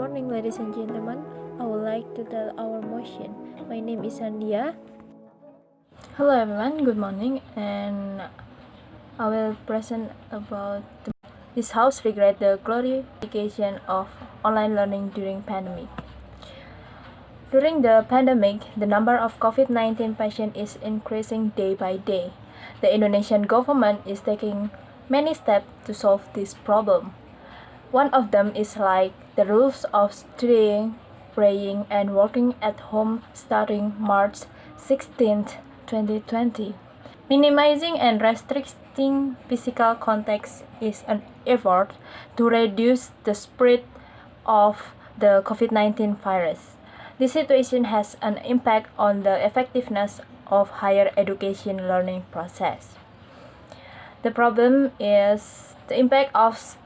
morning, ladies and gentlemen. I would like to tell our motion. My name is Sandia. Hello everyone, good morning, and I will present about this house regret the glorification of online learning during pandemic. During the pandemic, the number of COVID-19 patients is increasing day by day. The Indonesian government is taking many steps to solve this problem. One of them is like the rules of studying, praying, and working at home starting March 16, 2020. Minimizing and restricting physical contact is an effort to reduce the spread of the COVID-19 virus. This situation has an impact on the effectiveness of higher education learning process. The problem is the impact of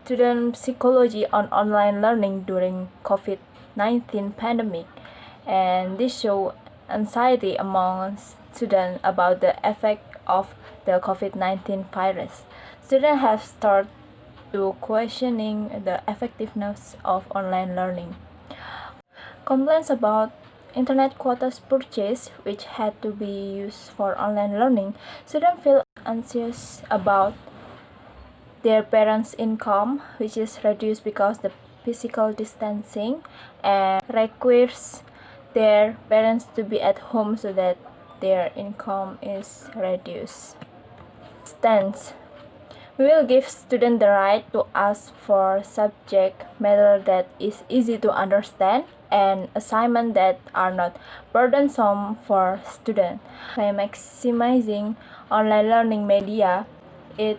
student psychology on online learning during COVID-19 pandemic, and this show anxiety among students about the effect of the COVID-19 virus. Students have started to questioning the effectiveness of online learning. Complaints about internet quotas purchase, which had to be used for online learning, students feel anxious about their parents' income, which is reduced because the physical distancing, and requires their parents to be at home so that their income is reduced. Stance. We will give students the right to ask for subject matter that is easy to understand and assignments that are not burdensome for students. By maximizing online learning media, it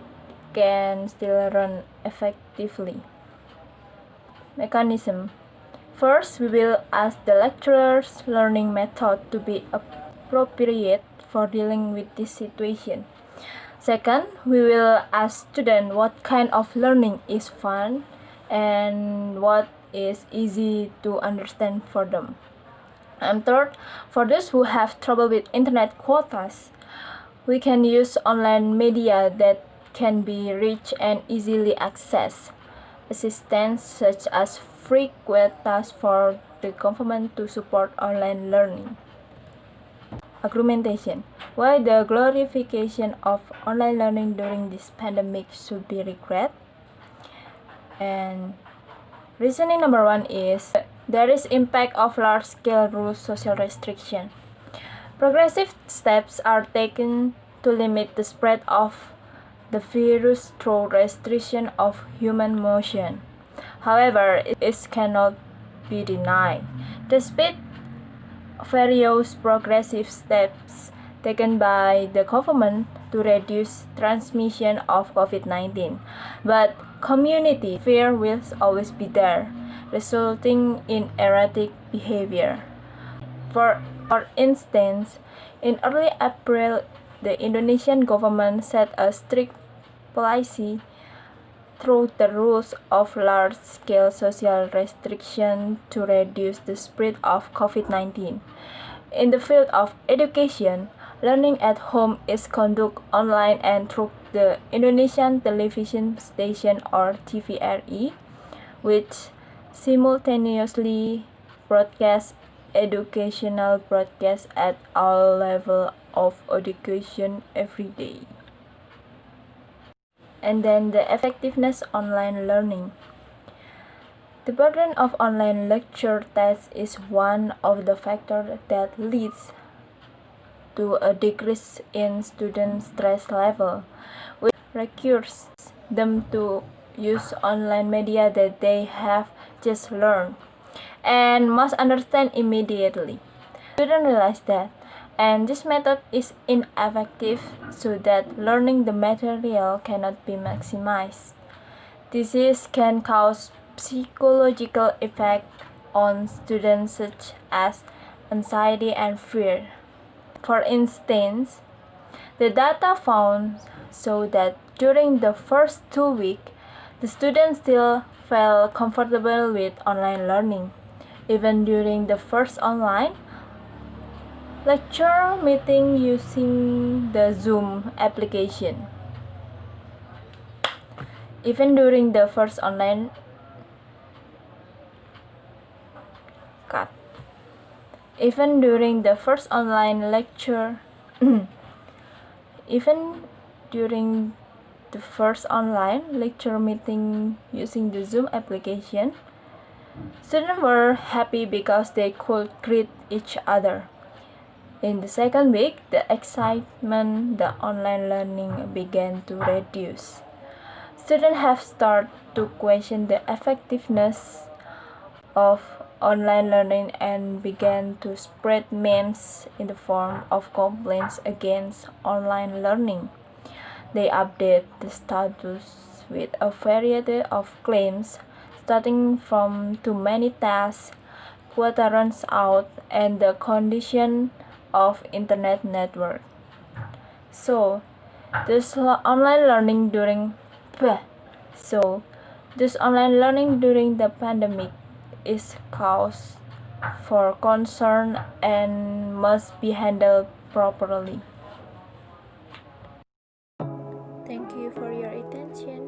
can still run effectively. Mechanism. First, we will ask the lecturer's learning method to be appropriate for dealing with this situation. Second, we will ask students what kind of learning is fun and what is easy to understand for them. And third, for those who have trouble with internet quotas, we can use online media that can be reached and easily accessed. Assistance such as free quotas for the government to support online learning. Argumentation. Why the glorification of online learning during this pandemic should be regret? And reasoning number one is there is impact of large-scale rules social restriction. Progressive steps are taken to limit the spread of the virus through restriction of human motion. However, it cannot be denied. Despite various progressive steps taken by the government to reduce transmission of COVID-19, but community fear will always be there, resulting in erratic behavior. For instance, in early April, the Indonesian government set a strict policy through the rules of large-scale social restriction to reduce the spread of COVID-19. In the field of education, learning at home is conducted online and through the Indonesian television station or TVRI, which simultaneously broadcasts educational broadcasts at all levels of education every day. And then the effectiveness online learning. The burden of online lecture tests is one of the factors that leads to a decrease in student stress level, which requires them to use online media that they have just learned and must understand immediately. Students realize that, and this method is ineffective so that learning the material cannot be maximized. This can cause psychological effect on students such as anxiety and fear. For instance, the data found show that during the first 2 weeks, the students still felt comfortable with online learning. Even during the first online lecture meeting using the Zoom application. Even during the first online cut. Even during the first online lecture, even during the first online lecture meeting using the Zoom application, students were happy because they could greet each other. In the second week, the excitement, the online learning began to reduce. Students have started to question the effectiveness of online learning and began to spread memes in the form of complaints against online learning. They update the status with a variety of claims, starting from too many tasks, quota runs out, and the condition of internet network. So, online learning during so this online learning during the pandemic is cause for concern and must be handled properly. Thank you for your attention.